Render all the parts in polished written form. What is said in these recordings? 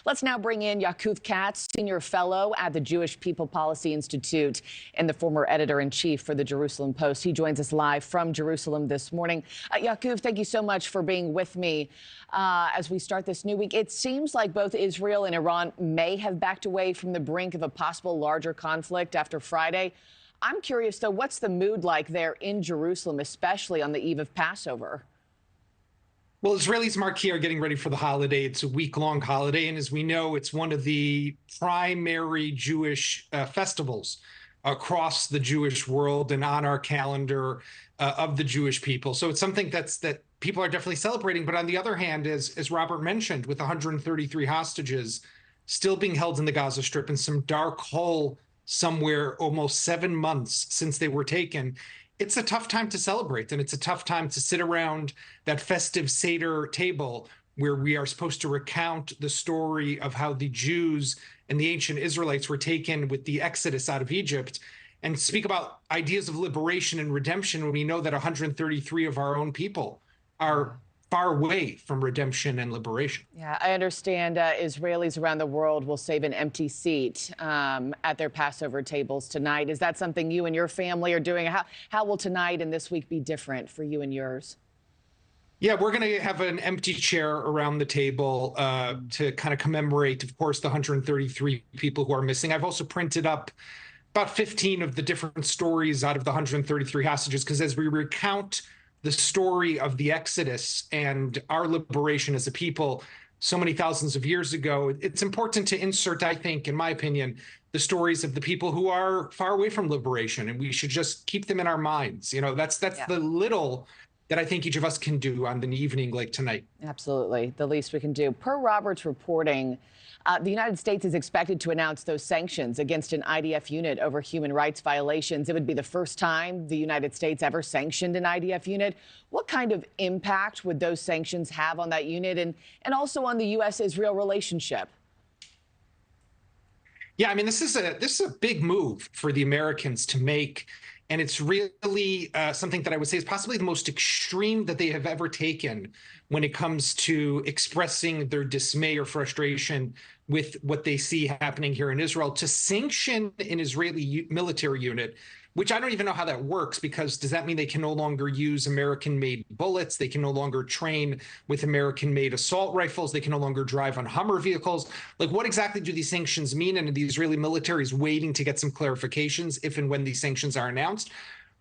Let's now bring in Yaakov Katz, senior fellow at the Jewish People Policy Institute and the former editor-in-chief for the Jerusalem Post. He joins us live from Jerusalem this morning. Yaakov, thank you so much for being with me as we start this new week. It seems like both Israel and Iran may have backed away from the brink of a possible larger conflict after Friday. I'm curious, though, what's the mood like there in Jerusalem, especially on the eve of Passover? Well, Israelis, Markie, are getting ready for the holiday. It's a week-long holiday, and as we know, it's one of the primary Jewish festivals across the Jewish world and on our calendar of the Jewish people. So it's something that people are definitely celebrating. But on the other hand, as Robert mentioned, with 133 hostages still being held in the Gaza Strip in some dark hole somewhere almost 7 months since they were taken, it's a tough time to celebrate, and it's a tough time to sit around that festive Seder table where we are supposed to recount the story of how the Jews and the ancient Israelites were taken with the Exodus out of Egypt, and speak about ideas of liberation and redemption when we know that 133 of our own people are far away from redemption and liberation. Yeah, I understand Israelis around the world will save an empty seat at their Passover tables tonight. Is that something you and your family are doing? How will tonight and this week be different for you and yours? Yeah, we're going to have an empty chair around the table to kind of commemorate, of course, the 133 people who are missing. I've also printed up about 15 of the different stories out of the 133 hostages, because as we recount the story of the Exodus and our liberation as a people so many thousands of years ago, it's important to insert, I think, in my opinion, the stories of the people who are far away from liberation, and we should just keep them in our minds. You know, that's the little that I think each of us can do on an evening like tonight. Absolutely, the least we can do. Per Robert's reporting, the United States is expected to announce those sanctions against an IDF unit over human rights violations. It would be the first time the United States ever sanctioned an IDF unit. What kind of impact would those sanctions have on that unit and also on the U.S.-Israel relationship? Yeah, I mean, this is a big move for the Americans to make. And it's really something that I would say is possibly the most extreme that they have ever taken when it comes to expressing their dismay or frustration with what they see happening here in Israel. To sanction an Israeli military unit, which I don't even know how that works, because does that mean they can no longer use American-made bullets? They can no longer train with American-made assault rifles. They can no longer drive on Hummer vehicles. Like, what exactly do these sanctions mean? And the Israeli military is waiting to get some clarifications if and when these sanctions are announced.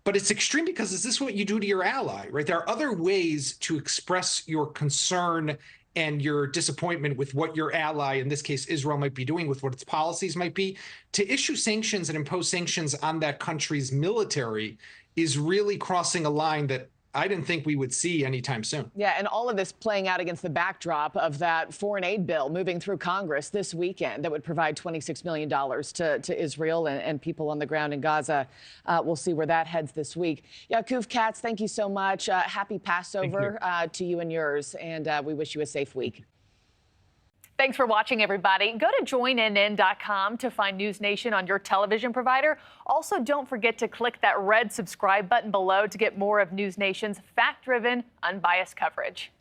But it's extreme because is this what you do to your ally, right? There are other ways to express your concern and your disappointment with what your ally, in this case Israel, might be doing, with what its policies might be. To issue sanctions and impose sanctions on that country's military is really crossing a line that I didn't think we would see anytime soon. Yeah, and all of this playing out against the backdrop of that foreign aid bill moving through Congress this weekend that would provide $26 million to Israel and people on the ground in Gaza. We'll see where that heads this week. Yaakov Katz, thank you so much. Happy Passover to you and yours, and we wish you a safe week. Thanks for watching, everybody. Go to joinnn.com to find NewsNation on your television provider. Also, don't forget to click that red subscribe button below to get more of NewsNation's fact-driven, unbiased coverage.